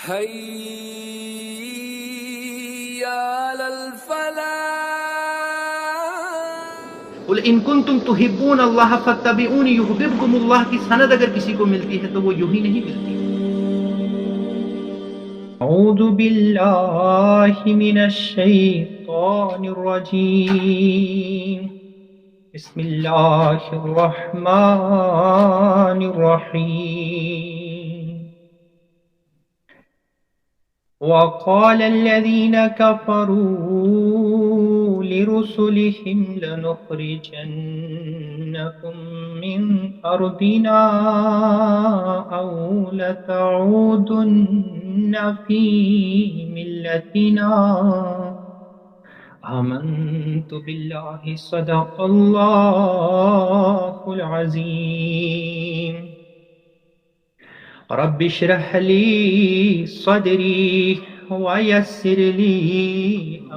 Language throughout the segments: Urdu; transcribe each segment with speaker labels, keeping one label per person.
Speaker 1: حي على الفلاح.
Speaker 2: قل ان کنتم تحبون اللہ فاتبعونی یحببکم اللہ کی سند اگر کسی کو ملتی ہے تو وہ یوں ہی نہیں ملتی. اعوذ باللہ من الشیطان الرجیم. بسم اللہ الرحمن الرحیم. وقال الذين كفروا لرسلهم لنخرجنكم من أرضنا أو لتعودن في ملتنا. آمنت بالله صدق الله العظيم. رب اشرح لي صدري ويسر لي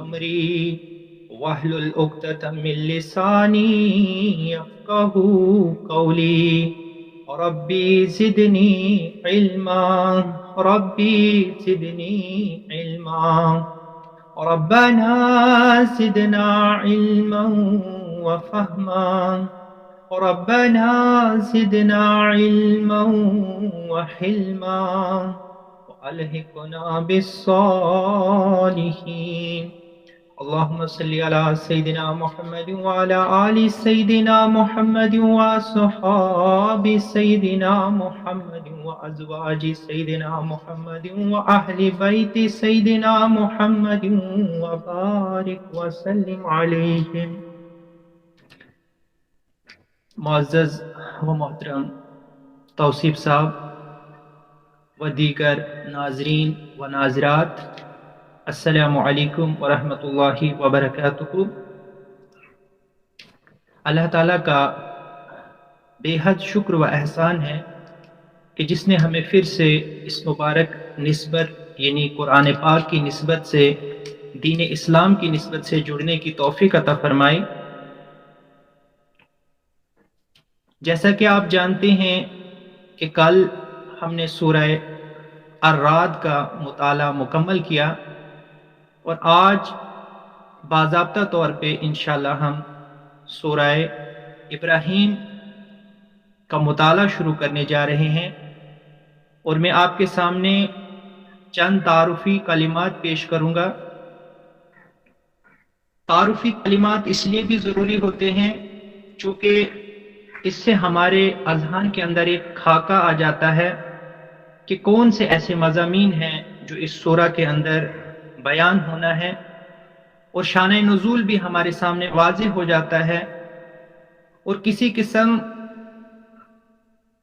Speaker 2: أمري واحلل عقدة من لساني يفقهوا قولي. ربي زدني علما ربي زدني علما. ربنا زدنا علما وفهما. ربنا زدنا علما وحلما وألحقنا بالصالحين. اللهم صل على سيدنا محمد وعلى آل سيدنا محمد وأصحاب سيدنا محمد وأزواج سيدنا محمد وأهل بيت سيدنا محمد وبارك وسلم عليهم. معزز و محترم توصیف صاحب و دیگر ناظرین و ناظرات، السلام علیکم ورحمۃ اللہ وبرکاتہ. اللہ تعالیٰ کا بے حد شکر و احسان ہے کہ جس نے ہمیں پھر سے اس مبارک نسبت یعنی قرآن پاک کی نسبت سے، دین اسلام کی نسبت سے جڑنے کی توفیق عطا فرمائی. جیسا کہ آپ جانتے ہیں کہ کل ہم نے سورہ الرعد کا مطالعہ مکمل کیا اور آج باضابطہ طور پہ انشاءاللہ ہم سورہ ابراہیم کا مطالعہ شروع کرنے جا رہے ہیں. اور میں آپ کے سامنے چند تعارفی کلمات پیش کروں گا. تعارفی کلمات اس لیے بھی ضروری ہوتے ہیں چونکہ اس سے ہمارے اذہان کے اندر ایک خاکہ آ جاتا ہے کہ کون سے ایسے مضامین ہیں جو اس سورہ کے اندر بیان ہونا ہے، اور شان نزول بھی ہمارے سامنے واضح ہو جاتا ہے، اور کسی قسم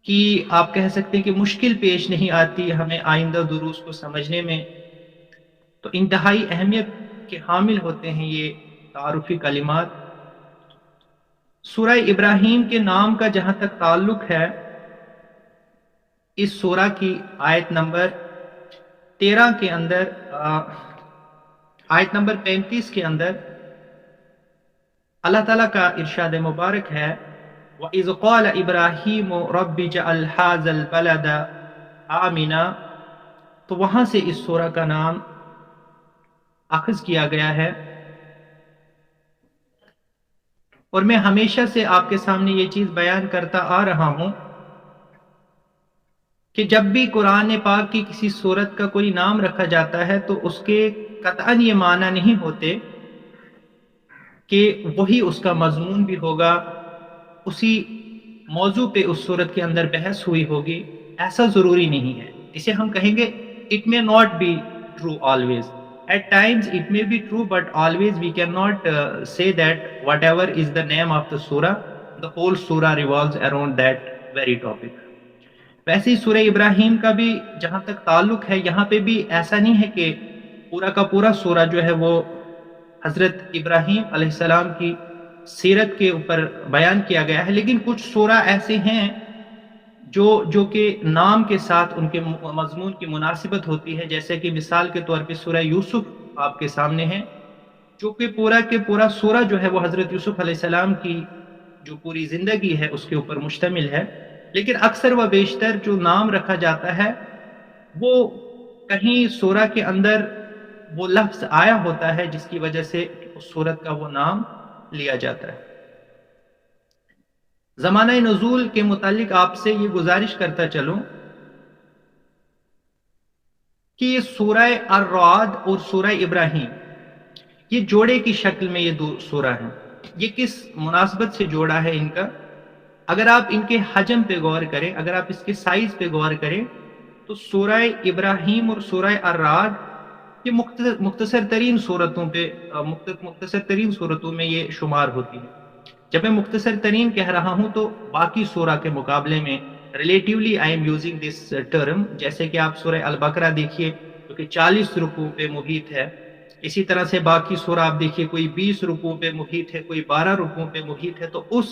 Speaker 2: کی آپ کہہ سکتے ہیں کہ مشکل پیش نہیں آتی ہمیں آئندہ دروس کو سمجھنے میں. تو انتہائی اہمیت کے حامل ہوتے ہیں یہ تعارفی کلمات. سورہ ابراہیم کے نام کا جہاں تک تعلق ہے، اس سورہ کی آیت نمبر 13 کے اندر، آیت نمبر 35 کے اندر اللہ تعالیٰ کا ارشاد مبارک ہے وَإِذْ قَالَ إِبْرَاهِيمُ رَبِّ اجْعَلْ هَٰذَا الْبَلَدَ آمِنًا. تو وہاں سے اس سورہ کا نام اخذ کیا گیا ہے. اور میں ہمیشہ سے آپ کے سامنے یہ چیز بیان کرتا آ رہا ہوں کہ جب بھی قرآن پاک کی کسی سورت کا کوئی نام رکھا جاتا ہے تو اس کے قطعاً یہ معنی نہیں ہوتے کہ وہی اس کا مضمون بھی ہوگا، اسی موضوع پہ اس سورت کے اندر بحث ہوئی ہوگی. ایسا ضروری نہیں ہے. اسے ہم کہیں گے it may not be true always. At times it may be true, but always we cannot say that whatever is the name of the surah, the whole surah revolves around that very topic. ویسے ہی سورہ ابراہیم کا بھی جہاں تک تعلق ہے، یہاں پہ بھی ایسا نہیں ہے کہ پورا کا پورا سورہ جو ہے وہ حضرت ابراہیم علیہ السلام کی سیرت کے اوپر بیان کیا گیا ہے، لیکن کچھ سورہ ایسے ہیں جو کہ نام کے ساتھ ان کے مضمون کی مناسبت ہوتی ہے. جیسے کہ مثال کے طور پہ سورہ یوسف آپ کے سامنے ہے، جو کہ پورا کے پورا سورہ جو ہے وہ حضرت یوسف علیہ السلام کی جو پوری زندگی ہے اس کے اوپر مشتمل ہے. لیکن اکثر و بیشتر جو نام رکھا جاتا ہے وہ کہیں سورہ کے اندر وہ لفظ آیا ہوتا ہے جس کی وجہ سے اس سورت کا وہ نام لیا جاتا ہے۔ زمانہ نزول کے متعلق آپ سے یہ گزارش کرتا چلوں کہ یہ سورہ الرعد اور سورہ ابراہیم یہ جوڑے کی شکل میں یہ دو سورہ ہیں۔ یہ کس مناسبت سے جوڑا ہے ان کا؟ اگر آپ ان کے حجم پہ غور کریں، اگر آپ اس کے سائز پہ غور کریں تو سورہ ابراہیم اور سورہ الرعد یہ مختصر ترین صورتوں میں یہ شمار ہوتی ہے۔ جب میں مختصر ترین کہہ رہا ہوں تو باقی سورہ کے مقابلے میں relatively I am using this term, جیسے کہ آپ سورہ البقرہ دیکھیے جو کہ 40 رکوع پہ محیط ہے، اسی طرح سے باقی سورہ آپ دیکھیے کوئی 20 رکوع پہ محیط ہے، کوئی 12 رکوع پہ محیط ہے، تو اس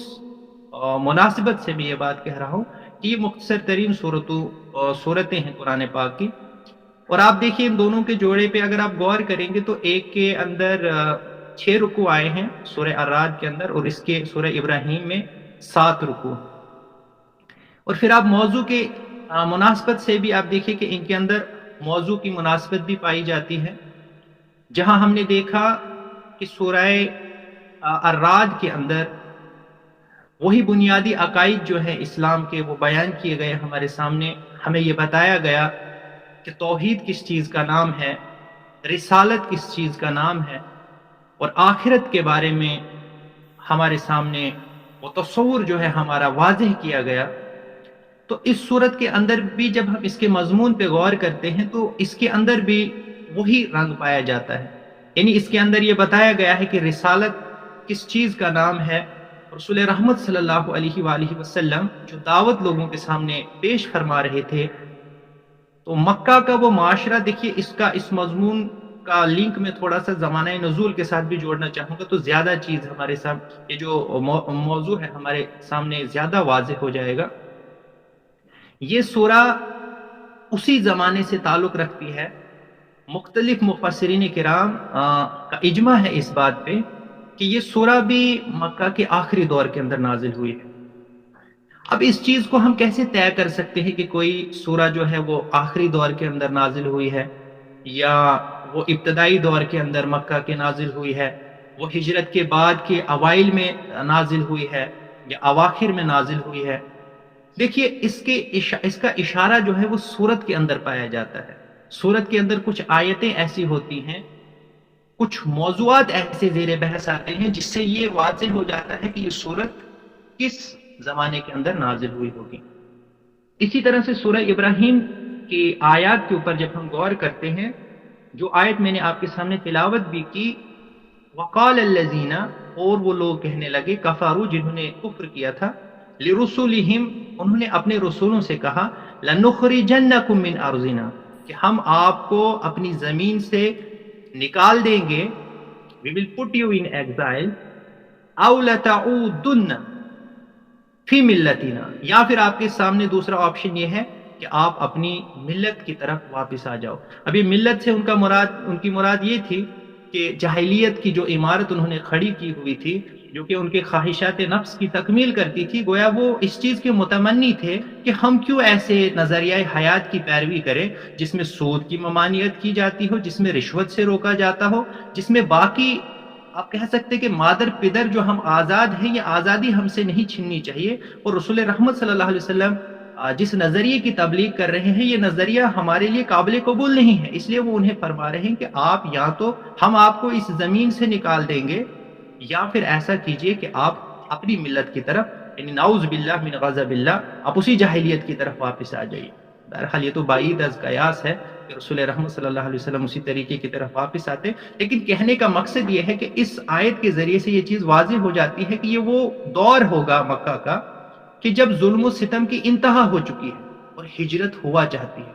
Speaker 2: مناسبت سے میں یہ بات کہہ رہا ہوں کہ یہ مختصر ترین صورتیں ہیں قرآن پاک کی۔ اور آپ دیکھیے ان دونوں کے جوڑے پہ اگر آپ غور کریں گے تو ایک کے اندر 6 رکوع آئے ہیں سورہ الرعد کے اندر، اور اس کے سورہ ابراہیم میں 7 رکوع۔ اور پھر آپ موضوع کے مناسبت سے بھی آپ دیکھیے کہ ان کے اندر موضوع کی مناسبت بھی پائی جاتی ہے، جہاں ہم نے دیکھا کہ سورہ الرعد کے اندر وہی بنیادی عقائد جو ہے اسلام کے وہ بیان کیے گئے ہمارے سامنے، ہمیں یہ بتایا گیا کہ توحید کس چیز کا نام ہے، رسالت کس چیز کا نام ہے، اور آخرت کے بارے میں ہمارے سامنے وہ تصور جو ہے ہمارا واضح کیا گیا۔ تو اس صورت کے اندر بھی جب ہم اس کے مضمون پہ غور کرتے ہیں تو اس کے اندر بھی وہی رنگ پایا جاتا ہے، یعنی اس کے اندر یہ بتایا گیا ہے کہ رسالت کس چیز کا نام ہے۔ رسول رحمت صلی اللہ علیہ وآلہ وسلم جو دعوت لوگوں کے سامنے پیش فرما رہے تھے، تو مکہ کا وہ معاشرہ دیکھیے، اس مضمون کا لنک میں تھوڑا سا زمانہ نزول کے ساتھ بھی جوڑنا چاہوں گا تو زیادہ چیز ہمارے سامنے، یہ جو موضوع ہے ہمارے سامنے زیادہ واضح ہو جائے گا۔ یہ سورہ اسی زمانے سے تعلق رکھتی ہے، مختلف مفسرین کرام کا اجماع ہے اس بات پہ کہ یہ سورہ بھی مکہ کے آخری دور کے اندر نازل ہوئی ہے۔ اب اس چیز کو ہم کیسے طے کر سکتے ہیں کہ کوئی سورہ جو ہے وہ آخری دور کے اندر نازل ہوئی ہے، یا وہ ابتدائی دور کے اندر مکہ کے نازل ہوئی ہے، وہ ہجرت کے بعد کے اوائل میں نازل ہوئی ہے، یا اواخر میں نازل ہوئی ہے؟ دیکھیے اس کا اشارہ جو ہے وہ سورت کے اندر پایا جاتا ہے۔ سورت کے اندر کچھ آیتیں ایسی ہوتی ہیں، کچھ موضوعات ایسے زیر بحث آتے ہیں جس سے یہ واضح ہو جاتا ہے کہ یہ سورت کس زمانے کے اندر نازل ہوئی ہوگی۔ اسی طرح سے سورہ ابراہیم کی آیات کے اوپر جب ہم غور کرتے ہیں، جو آیت میں نے آپ کے سامنے تلاوت بھی کی، وقال الذین، اور وہ لوگ کہنے لگے، کفروا، جنہوں نے کفر کیا تھا، لرسولہم، انہوں نے اپنے رسولوں سے کہا، لنخرجنکم من ارضنا، کہ ہم آپ کو اپنی زمین سے نکال دیں گے، we will put you in exile، او لتعودن فی ملتنا، یا پھر آپ کے سامنے دوسرا آپشن یہ ہے کہ آپ اپنی ملت کی طرف واپس آ جاؤ۔ ابھی ملت سے ان کی مراد یہ تھی کہ جاہلیت کی جو عمارت انہوں نے کھڑی کی ہوئی تھی، جو کہ ان کے خواہشات نفس کی تکمیل کرتی تھی، گویا وہ اس چیز کے متمنی تھے کہ ہم کیوں ایسے نظریہ حیات کی پیروی کریں جس میں سود کی ممانعت کی جاتی ہو، جس میں رشوت سے روکا جاتا ہو، جس میں باقی آپ کہہ سکتے کہ مادر پدر جو ہم آزاد ہیں، یہ آزادی ہم سے نہیں چھیننی چاہیے۔ اور رسول رحمت صلی اللہ علیہ وسلم جس نظریے کی تبلیغ کر رہے ہیں، یہ نظریہ ہمارے لیے قابل قبول نہیں ہے، اس لیے وہ انہیں فرما رہے ہیں کہ آپ یا تو ہم آپ کو اس زمین سے نکال دیں گے، یا پھر ایسا کیجئے کہ آپ اپنی ملت کی طرف، یعنی نعوذ باللہ من غضب اللہ، آپ اسی جاہلیت کی طرف واپس آ جائیے۔ بہرحال یہ تو بعید از قیاس ہے کہ رسول رحمت صلی اللہ علیہ وسلم اسی طریقے کی طرف واپس آتے، لیکن کہنے کا مقصد یہ ہے کہ اس آیت کے ذریعے سے یہ چیز واضح ہو جاتی ہے کہ یہ وہ دور ہوگا مکہ کا کہ جب ظلم و ستم کی انتہا ہو چکی ہے اور ہجرت ہوا چاہتی ہے۔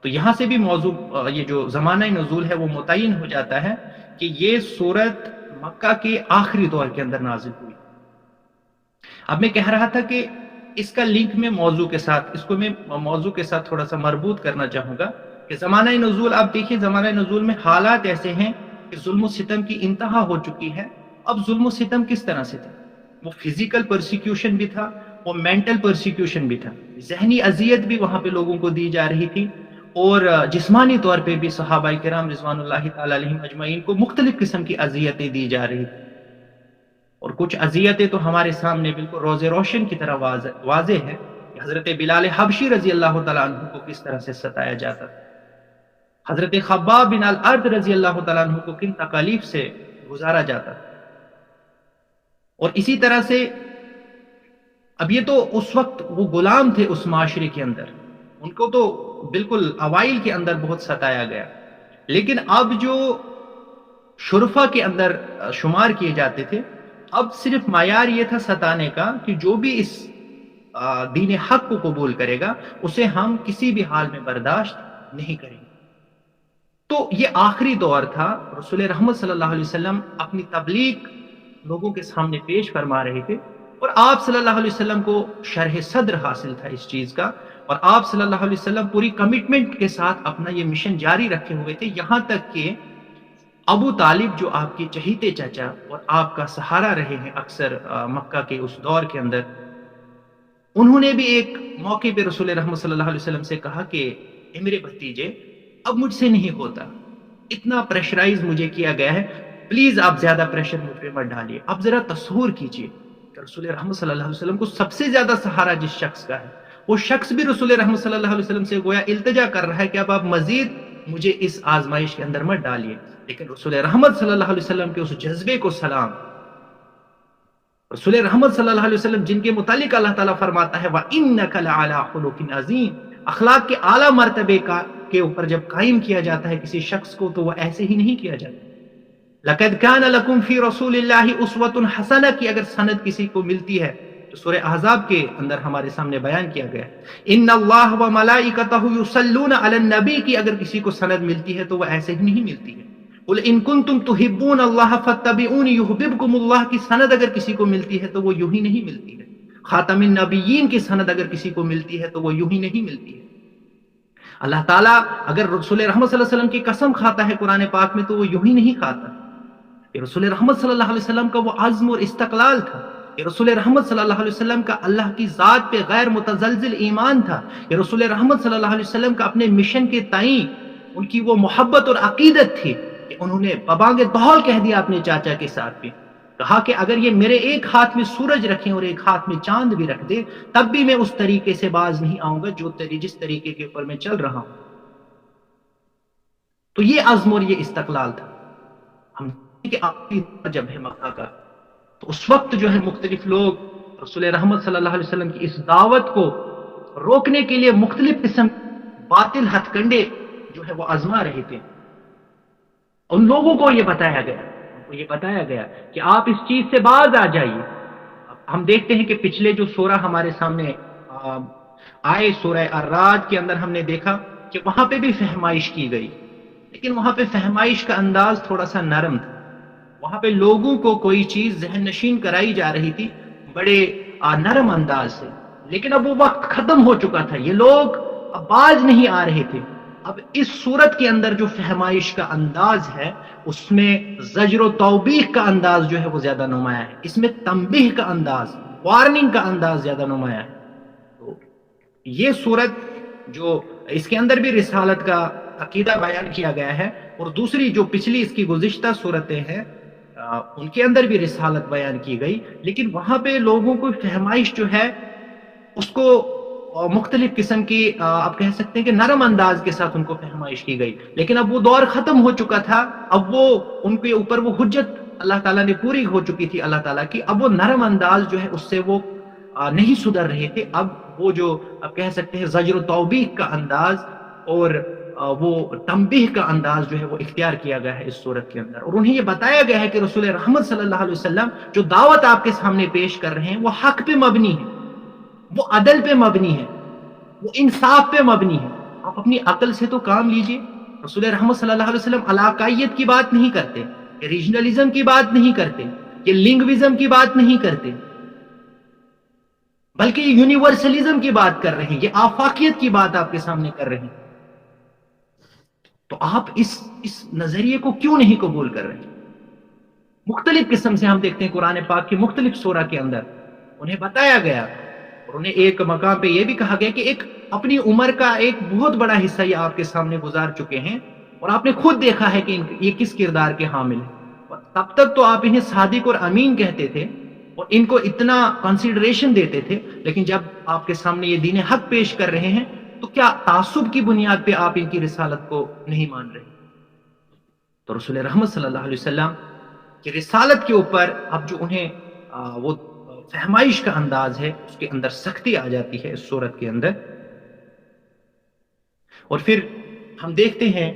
Speaker 2: تو یہاں سے بھی موضوع یہ جو زمانہ نزول ہے وہ متعین ہو جاتا ہے کہ یہ سورت مکہ کے آخری دور کے اندر نازل ہوئی۔ اب میں کہہ رہا تھا کہ اس کا لنک میں موضوع کے ساتھ، اس کو میں موضوع کے ساتھ تھوڑا سا مربوط کرنا چاہوں گا کہ زمانہ نزول، آپ دیکھیں زمانہ نزول میں حالات ایسے ہیں کہ ظلم و ستم کی انتہا ہو چکی ہے۔ اب ظلم و ستم کس طرح سے تھا؟ وہ فزیکل پرسیکیوشن بھی تھا، وہ مینٹل پرسیکیوشن بھی تھا، ذہنی اذیت بھی وہاں پہ لوگوں کو دی جا رہی تھی، اور جسمانی طور پہ بھی صحابہ کرام رضوان اللہ تعالی علیہم اجمعین کو مختلف قسم کی اذیتیں دی جا رہی تھیں، اور کچھ اذیتیں تو ہمارے سامنے بالکل روز روشن کی طرح واضح ہے کہ حضرت بلال حبشی رضی اللہ تعالیٰ عنہ کو کس طرح سے ستایا جاتا تھا، حضرت خباب بن الارض رضی اللہ تعالیٰ عنہ کو کن تکالیف سے گزارا جاتا تھا۔ اور اسی طرح سے اب یہ تو اس وقت وہ غلام تھے اس معاشرے کے اندر، ان کو تو بالکل اوائل کے اندر بہت ستایا گیا، لیکن اب جو شرفا کے اندر شمار کیے جاتے تھے، اب صرف معیار یہ تھا ستانے کا کہ جو بھی اس دین حق کو قبول کرے گا اسے ہم کسی بھی حال میں برداشت نہیں کریں گے۔ تو یہ آخری دور تھا، رسول رحمت صلی اللہ علیہ وسلم اپنی تبلیغ لوگوں کے سامنے پیش فرما رہے تھے، اور آپ صلی اللہ علیہ وسلم کو شرح صدر حاصل تھا اس چیز کا، اور آپ صلی اللہ علیہ وسلم پوری کمٹمنٹ کے ساتھ اپنا یہ مشن جاری رکھے ہوئے تھے، یہاں تک کہ ابو طالب جو آپ کے چہیتے چچا اور آپ کا سہارا رہے ہیں اکثر مکہ کے اس دور کے اندر، انہوں نے بھی ایک موقع پہ رسول رحمت صلی اللہ علیہ وسلم سے کہا کہ اے میرے بھتیجے، اب مجھ سے نہیں ہوتا، اتنا پریشرائز مجھے کیا گیا ہے، پلیز آپ زیادہ پریشر مجھ پہ مت ڈالیے۔ اب ذرا تصور کیجئے کہ رسول رحمت صلی اللہ علیہ وسلم کو سب سے زیادہ سہارا جس شخص کا ہے، وہ شخص بھی رسول رحمت صلی اللہ علیہ وسلم سے گویا التجا کر رہا ہے کہ اب آپ مزید مجھے اس آزمائش کے اندر مت ڈالیے، لیکن رسول رحمت صلی اللہ علیہ وسلم کے اس جذبے کو سلام۔ رسول رحمت صلی اللہ علیہ وسلم جن کے متعلق اللہ تعالیٰ فرماتا ہے وَإِنَّكَ لَعَلَىٰ خُلُقٍ عَظِيمٍ، اخلاق کے اعلیٰ مرتبے کے اوپر جب قائم کیا جاتا ہے کسی شخص کو تو وہ ایسے ہی نہیں کیا جاتا۔ لَقَدْ كَانَ لَكُمْ فِي رَسُولِ اللَّهِ أُسْوَةٌ حَسَنَةٌ کی اگر سند کسی کو ملتی ہے تو سورہ احزاب کے اندر ہمارے سامنے بیان کیا گیا ہے۔ إِنَّ اللَّهَ وَمَلَائِكَتَهُ يُصَلُّونَ عَلَى النَّبِيِّ کی اگر کسی کو سند ملتی ہے تو وہ ایسے ہی نہیں ملتی ہے۔ قُلْ إِن كُنتُمْ تُحِبُّونَ اللَّهَ فَاتَّبِعُونِ يُحْبِبْكُمُ اللَّهُ کی سند اگر کسی کو ملتی ہے تو وہ یوں ہی نہیں ملتی ہے۔ خاتم النبیین کی سند اگر کسی کو ملتی ہے تو وہ یوں ہی نہیں ملتی ہے۔ اللہ تعالیٰ اگر رسول رحمت صلی اللہ علیہ وسلم کی قسم کھاتا ہے قرآن پاک میں تو وہ یوں ہی نہیں کھاتا۔ یہ رسول رحمت صلی اللہ علیہ وسلم کا وہ عزم اور استقلال تھا، یہ رسول رحمت صلی اللہ علیہ وسلم کا اللہ کی ذات پہ غیر متزلزل ایمان تھا، یہ رسول رحمت صلی اللہ علیہ وسلم کا اپنے مشن کے تئیں ان کی وہ محبت اور عقیدت تھی کہ انہوں نے ببانگ دہل کہہ دیا اپنے چاچا کے ساتھ بھی، کہا کہ اگر یہ میرے ایک ہاتھ میں سورج رکھیں اور ایک ہاتھ میں چاند بھی رکھ دے تب بھی میں اس طریقے سے باز نہیں آؤں گا جس طریقے کے اوپر میں چل رہا ہوں۔ تو یہ عزم اور یہ استقلال تھا۔ ہم کہ آخری جب ہے مکہ کا تو اس وقت جو ہے مختلف لوگ رسول رحمت صلی اللہ علیہ وسلم کی اس دعوت کو روکنے کے لیے مختلف قسم باطل ہتھ کنڈے جو ہے وہ آزما رہے تھے۔ ان لوگوں کو یہ بتایا گیا کہ آپ اس چیز سے باز آ جائیے۔ ہم دیکھتے ہیں کہ پچھلے جو سورہ ہمارے سامنے آئے سورہ الرعد کے اندر ہم نے دیکھا کہ وہاں پہ بھی فہمائش کی گئی، لیکن وہاں پہ فہمائش کا انداز تھوڑا سا نرم تھا، وہاں پہ لوگوں کو کوئی چیز ذہن نشین کرائی جا رہی تھی بڑے نرم انداز سے، لیکن اب وہ وقت ختم ہو چکا تھا، یہ لوگ اب باز نہیں آ رہے تھے۔ اب اس صورت کے اندر جو فہمائش کا انداز ہے اس میں زجر و توبیخ کا انداز جو ہے وہ زیادہ نمایاں ہے، اس میں تنبیہ کا انداز، وارننگ کا انداز زیادہ نمایاں ہے۔ تو یہ صورت جو اس کے اندر بھی رسالت کا عقیدہ بیان کیا گیا ہے، اور دوسری جو پچھلی اس کی گزشتہ صورتیں ہیں ان کے اندر بھی رسالت بیان کی گئی، لیکن وہاں پہ لوگوں کو فہمائش جو ہے اس کو مختلف قسم کی آپ کہہ سکتے ہیں کہ نرم انداز کے ساتھ ان کو فہمائش کی گئی، لیکن اب وہ دور ختم ہو چکا تھا، اب وہ ان کے اوپر وہ حجت اللہ تعالیٰ نے پوری ہو چکی تھی اللہ تعالیٰ کی، اب وہ نرم انداز جو ہے اس سے وہ نہیں سدھر رہے تھے، اب وہ جو آپ کہہ سکتے ہیں زجر و توبیخ کا انداز اور وہ تنبیہ کا انداز جو ہے وہ اختیار کیا گیا ہے اس صورت کے اندر، اور انہیں یہ بتایا گیا ہے کہ رسول رحمت صلی اللہ علیہ وسلم جو دعوت آپ کے سامنے پیش کر رہے ہیں وہ حق پہ مبنی ہے، وہ عدل پہ مبنی ہے، وہ انصاف پہ مبنی ہے۔ آپ اپنی عقل سے تو کام لیجئے۔ رسول رحمت صلی اللہ علیہ وسلم علاقائیت کی بات نہیں کرتے، یہ ریجنلزم کی بات نہیں کرتے، یہ لنگوزم کی بات نہیں کرتے، بلکہ یہ یونیورسلزم کی بات کر رہے ہیں، یہ آفاقیت کی بات آپ کے سامنے کر رہے ہیں۔ تو آپ اس نظریے کو کیوں نہیں قبول کر رہے؟ مختلف قسم سے ہم دیکھتے ہیں قرآن پاک کی مختلف سورہ کے اندر انہیں بتایا گیا، اور انہیں ایک مقام پہ یہ بھی کہا گیا کہ ایک اپنی عمر کا ایک بہت بڑا حصہ یہ آپ کے سامنے گزار چکے ہیں اور آپ نے خود دیکھا ہے کہ یہ کس کردار کے حامل ہیں، تب تک تو آپ انہیں صادق اور امین کہتے تھے اور ان کو اتنا کنسیڈریشن دیتے تھے، لیکن جب آپ کے سامنے یہ دین حق پیش کر رہے ہیں تو کیا تعصب کی بنیاد پہ آپ ان کی رسالت کو نہیں مان رہے؟ تو رسول رحمت صلی اللہ علیہ وسلم کی رسالت کے اوپر اب جو انہیں وہ فہمائش کا انداز ہے اس کے اندر سختی آ جاتی ہے اس صورت کے اندر. اور پھر ہم دیکھتے ہیں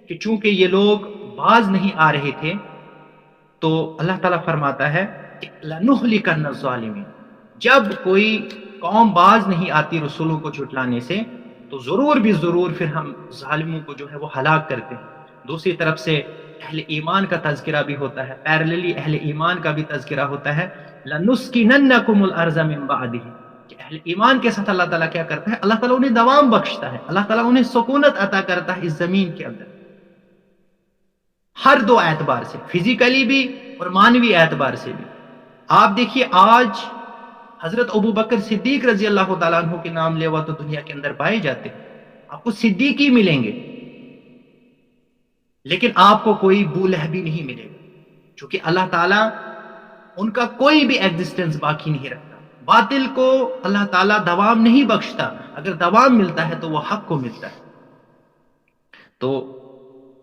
Speaker 2: کہ چونکہ یہ لوگ باز نہیں آ رہے تھے تو اللہ تعالیٰ فرماتا ہے کہ لَنُهْلِكَنَّ الظَّالِمِينَ، جب کوئی قوم باز نہیں آتی رسولوں کو جھٹلانے سے تو ضرور بھی ضرور پھر ہم ظالموں کو جو ہے وہ ہلاک کرتے ہیں. دوسری طرف سے اہل ایمان کا تذکرہ بھی ہوتا ہے، پیرللی اہل ایمان کا بھی تذکرہ ہوتا ہے. لَنُسْكِنَنَّكُمُ الْأَرْضَ مِن بَعْدِهِ، کہ اہل ایمان کے ساتھ اللہ تعالیٰ کیا کرتا ہے؟ اللہ تعالیٰ انہیں دوام بخشتا ہے، اللہ تعالیٰ انہیں سکونت عطا کرتا ہے اس زمین کے اندر، ہر دو اعتبار سے، فزیکلی بھی اور مانوی اعتبار سے بھی. آپ دیکھیے آج حضرت ابو بکر صدیق رضی اللہ تعالیٰ عنہ کے نام لیوا تو دنیا کے اندر پائے جاتے ہیں، آپ کو صدیقی ملیں گے لیکن آپ کو کوئی ابو لہبی نہیں ملے گا، چونکہ اللہ تعالیٰ ان کا کوئی بھی ایگزسٹنس باقی نہیں رکھتا. باطل کو اللہ تعالیٰ دوام نہیں بخشتا، اگر دوام ملتا ہے تو وہ حق کو ملتا ہے. تو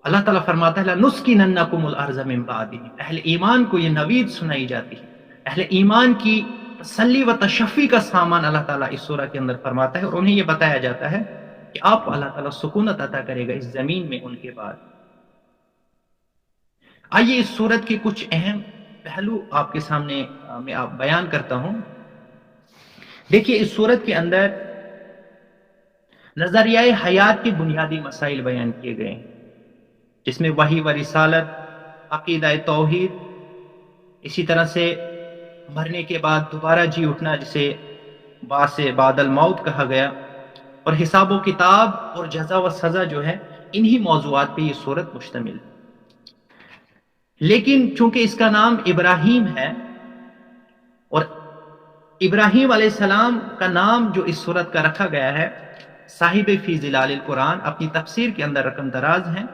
Speaker 2: اللہ تعالیٰ فرماتا ہے لَنُسْكِنَنَّكُمُ الْأَرْضَ مِن بَعْدِهِ، اہل ایمان کو یہ نوید سنائی جاتی ہے، اہل ایمان کی تسلی و تشفی کا سامان اللہ تعالیٰ اس سورہ کے اندر فرماتا ہے اور انہیں یہ بتایا جاتا ہے کہ آپ کو اللہ تعالیٰ سکونت عطا کرے گا اس زمین میں ان کے بعد. آئیے اس سورت کے کچھ اہم پہلو آپ کے سامنے میں بیان کرتا ہوں. دیکھیے اس سورت کے اندر نظریہ حیات کے بنیادی مسائل بیان کیے گئے ہیں، جس میں وحی و رسالت، عقیدہ توحید، اسی طرح سے مرنے کے بعد دوبارہ جی اٹھنا جسے بعث بعد الموت کہا گیا، اور حساب و کتاب اور جزا و سزا جو ہے، انہی موضوعات پہ یہ سورت مشتمل ہے. لیکن چونکہ اس کا نام ابراہیم ہے اور ابراہیم علیہ السلام کا نام جو اس سورت کا رکھا گیا ہے، صاحب فی ظلال القرآن اپنی تفسیر کے اندر رقم دراز ہیں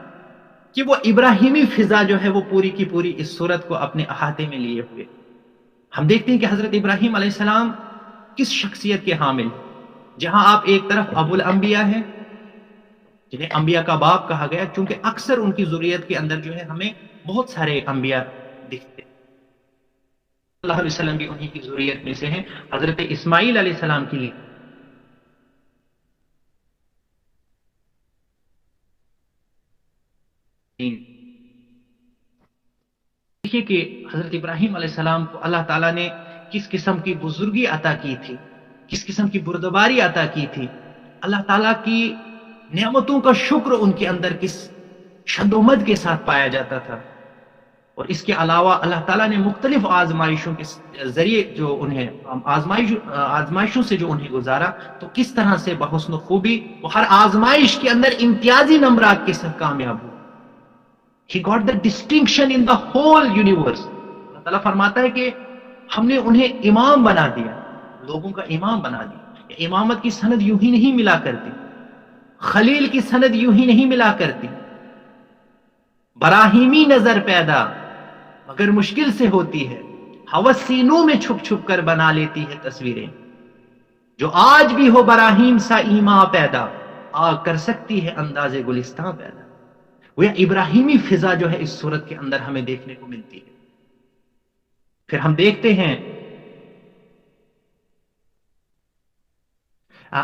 Speaker 2: کہ وہ ابراہیمی فضا جو ہے وہ پوری کی پوری اس سورت کو اپنے احاطے میں لیے ہوئے. ہم دیکھتے ہیں کہ حضرت ابراہیم علیہ السلام کس شخصیت کے حامل، جہاں آپ ایک طرف ابو الانبیاء ہیں جنہیں انبیاء کا باپ کہا گیا، چونکہ اکثر ان کی ذریت کے اندر جو ہے ہمیں بہت سارے انبیاء دکھتے ہیں. اللہ علیہ وسلم بھی انہی کی ذریت میں سے ہیں. حضرت اسماعیل علیہ السلام کی دیکھیے کہ حضرت ابراہیم علیہ السلام کو اللہ تعالیٰ نے کس قسم کی بزرگی عطا کی تھی، کس قسم کی بردباری عطا کی تھی. اللہ تعالیٰ کی نعمتوں کا شکر ان کے اندر کس شدومت کے ساتھ پایا جاتا تھا. اور اس کے علاوہ اللہ تعالیٰ نے مختلف آزمائشوں کے ذریعے جو انہیں آزمائشوں سے جو انہیں گزارا تو کس طرح سے بحسن خوبی وہ ہر آزمائش کے اندر امتیازی نمبرات کے ساتھ کامیاب ہوئے. He got the distinction in the whole universe. اللہ تعالیٰ فرماتا ہے کہ ہم نے انہیں امام بنا دیا، لوگوں کا امام بنا دیا. امامت کی سند یوں ہی نہیں ملا کرتی، خلیل کی سند یوں ہی نہیں ملا کرتی. براہیمی نظر پیدا مگر مشکل سے ہوتی ہے، ہوس سینوں میں چھپ چھپ کر بنا لیتی ہے تصویریں. جو آج بھی ہو براہیم سا ایماں پیدا، آ کر سکتی ہے انداز گلستان پیدا. وہ ابراہیمی فضا جو ہے اس صورت کے اندر ہمیں دیکھنے کو ملتی ہے. پھر ہم دیکھتے ہیں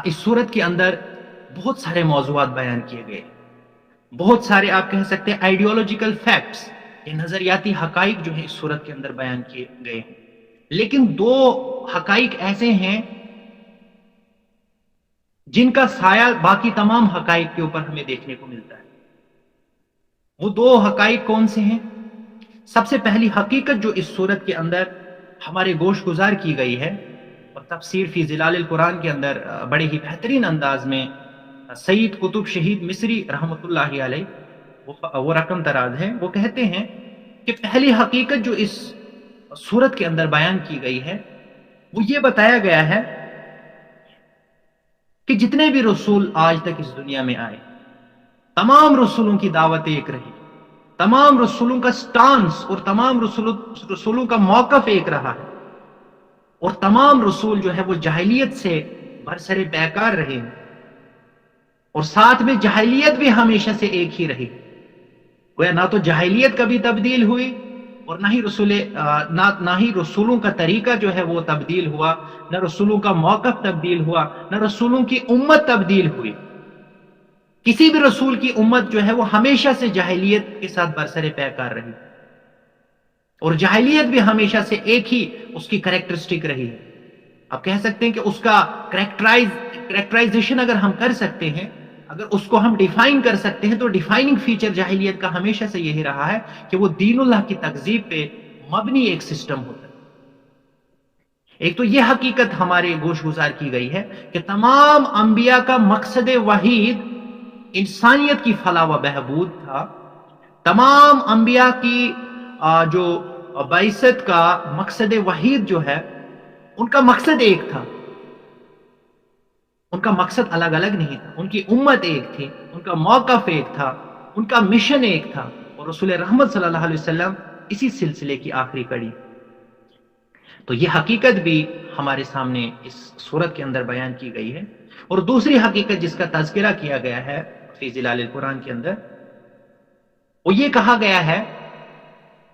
Speaker 2: اس صورت کے اندر بہت سارے موضوعات بیان کیے گئے، بہت سارے آپ کہہ سکتے ہیں آئیڈیولوجیکل فیکٹس، یہ نظریاتی حقائق جو ہیں اس صورت کے اندر بیان کیے گئے ہیں. لیکن دو حقائق ایسے ہیں جن کا سایہ باقی تمام حقائق کے اوپر ہمیں دیکھنے کو ملتا ہے. وہ دو حقائق کون سے ہیں؟ سب سے پہلی حقیقت جو اس صورت کے اندر ہمارے گوش گزار کی گئی ہے اور تفسیر فی ظلال القرآن کے اندر بڑے ہی بہترین انداز میں سید قطب شہید مصری رحمۃ اللہ علیہ وہ رقم دراز ہے، وہ کہتے ہیں کہ پہلی حقیقت جو اس صورت کے اندر بیان کی گئی ہے وہ یہ بتایا گیا ہے کہ جتنے بھی رسول آج تک اس دنیا میں آئے، تمام رسولوں کی دعوت ایک رہی، تمام رسولوں کا سٹانس اور تمام رسولوں کا موقف ایک رہا ہے، اور تمام رسول جو ہے وہ جاہلیت سے برسر پیکار رہے ہیں، اور ساتھ میں جاہلیت بھی ہمیشہ سے ایک ہی رہی۔ گویا نہ تو جاہلیت کبھی تبدیل ہوئی، اور نہ ہی رسولوں کا طریقہ جو ہے وہ تبدیل ہوا، نہ رسولوں کا موقف تبدیل ہوا، نہ رسولوں کی امت تبدیل ہوئی۔ کسی بھی رسول کی امت جو ہے وہ ہمیشہ سے جاہلیت کے ساتھ برسر پیکار رہی، اور جاہلیت بھی ہمیشہ سے ایک ہی اس کی کریکٹرسٹک رہی ہے۔ آپ کہہ سکتے ہیں کہ اس کا کریکٹرائزیشن اگر ہم کر سکتے ہیں، اگر اس کو ہم ڈیفائن کر سکتے ہیں، تو ڈیفائننگ فیچر جاہلیت کا ہمیشہ سے یہی رہا ہے کہ وہ دین اللہ کی تکذیب پہ مبنی ایک سسٹم ہوتا ہے۔ ایک تو یہ حقیقت ہمارے گوش گزار کی گئی ہے کہ تمام انبیاء کا مقصد وحید انسانیت کی فلاح و بہبود تھا۔ تمام انبیاء کی جو بعثت کا مقصد وحید جو ہے، ان کا مقصد ایک تھا، ان کا مقصد الگ الگ نہیں تھا، ان کی امت ایک تھی، ان کا موقف ایک تھا، ان کا مشن ایک تھا، اور رسول رحمت صلی اللہ علیہ وسلم اسی سلسلے کی آخری کڑی۔ تو یہ حقیقت بھی ہمارے سامنے اس صورت کے اندر بیان کی گئی ہے۔ اور دوسری حقیقت جس کا تذکرہ کیا گیا ہے فی ظلال القرآن کے اندر، وہ یہ کہا گیا ہے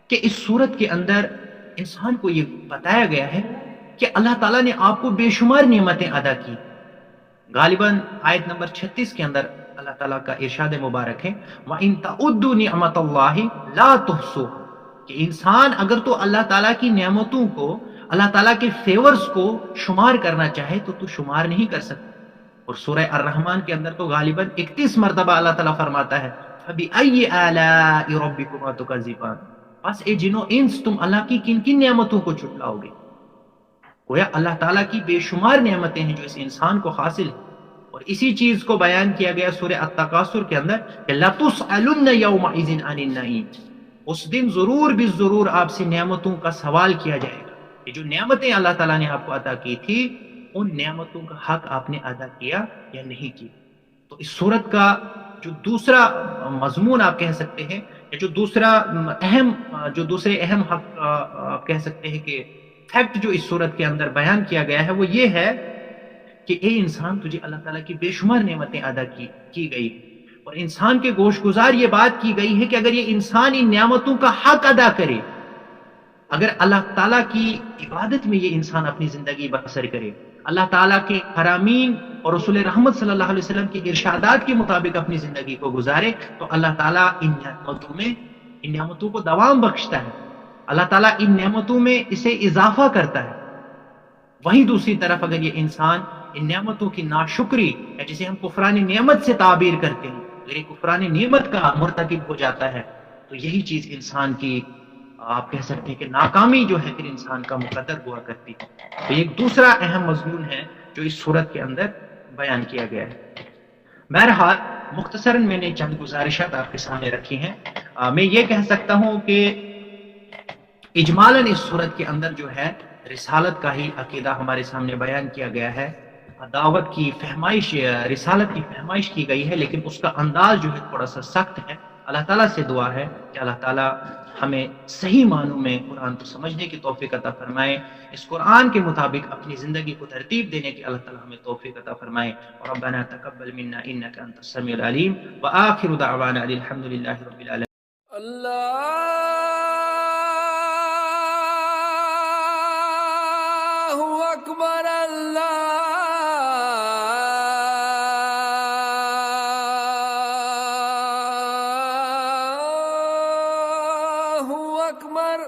Speaker 2: کہ اس صورت کے اندر انسان کو یہ بتایا گیا ہے کہ اللہ تعالیٰ نے آپ کو بے شمار نعمتیں ادا کی۔ غالباً آیت نمبر 36 کے اندر اللہ تعالیٰ کا ارشاد مبارک ہے، وَإِن تَعُدُّوا نِعْمَتَ اللَّهِ لَا تُحْصُوهَا، کہ انسان اگر تو اللہ تعالیٰ کی نعمتوں کو، اللہ تعالیٰ کے فیورز کو شمار کرنا چاہے تو شمار نہیں کر سکتا۔ اور سورہ الرحمن کے اندر تو غالباً 31 مرتبہ اللہ تعالیٰ فرماتا ہے فَبِأَيِّ آلَاءِ رَبِّكُمَا تُكَذِّبَانِ، بس اے جنو انس تم اللہ کی کن کن نعمتوں کو جھٹلاؤ گے۔ گویا اللہ تعالیٰ کی بے شمار نعمتیں ہیں جو اس انسان کو حاصل ہیں، اور اسی چیز کو بیان کیا گیا سورہ التکاثر کے اندر کہ لَتُسْأَلُنَّ يَوْمَئِذٍ عَنِ النَّعِيمِ، اس دن ضرور بھی ضرور آپ سے نعمتوں کا سوال کیا جائے گا کہ جو نعمتیں اللہ تعالیٰ نے آپ کو عطا کی تھی، ان نعمتوں کا حق آپ نے ادا کیا یا نہیں کیا۔ تو اس صورت کا جو دوسرا مضمون آپ کہہ سکتے ہیں، یا جو دوسرے اہم حق آپ کہہ سکتے ہیں کہ فیکٹ جو اس صورت کے اندر بیان کیا گیا ہے، وہ یہ ہے کہ اے انسان، تجھے اللہ تعالیٰ کی بے شمار نعمتیں ادا کی گئی، اور انسان کے گوش گزار یہ بات کی گئی ہے کہ اگر یہ انسان ان نعمتوں کا حق ادا کرے، اگر اللہ تعالیٰ کی عبادت میں یہ انسان اپنی زندگی بسر کرے، اللہ تعالیٰ کے حرامین اور رسول رحمت صلی اللہ علیہ وسلم کے ارشادات کے مطابق اپنی زندگی کو گزارے، تو اللہ تعالیٰ ان نعمتوں کو دوام بخشتا ہے، اللہ تعالیٰ ان نعمتوں میں اسے اضافہ کرتا ہے۔ وہیں دوسری طرف اگر یہ انسان ان نعمتوں کی ناشکری، یا جسے ہم کفران نعمت سے تعبیر کرتے ہیں، اگر یہ کفران نعمت کا مرتکب ہو جاتا ہے، تو یہی چیز انسان کی آپ کہہ سکتے ہیں کہ ناکامی جو ہے پھر انسان کا مقدر ہوا کرتی ہے۔ تو ایک دوسرا اہم مضمون ہے جو اس صورت کے اندر بیان کیا گیا ہے۔ بہرحال مختصراً میں نے چند گزارشات آپ کے سامنے رکھی ہیں۔ میں یہ کہہ سکتا ہوں کہ اجمالاً اس صورت کے اندر جو ہے رسالت کا ہی عقیدہ ہمارے سامنے بیان کیا گیا ہے، دعوت کی فہمائش، رسالت کی فہمائش کی گئی ہے، لیکن اس کا انداز جو ہے تھوڑا سا سخت ہے۔ اللہ تعالیٰ سے دعا ہے کہ اللہ تعالیٰ ہمیں صحیح معنوں میں قرآن کو سمجھنے کی توفیق عطا فرمائے، اس قرآن کے مطابق اپنی زندگی کو ترتیب دینے کی اللہ تعالیٰ ہمیں توفیق عطا فرمائے۔ اور ربنا تقبل منا انک انت السمیع العلیم، وآخر دعوانا الحمد للہ رب العالمین۔
Speaker 1: اللہ اکبر، اللہ اکبر۔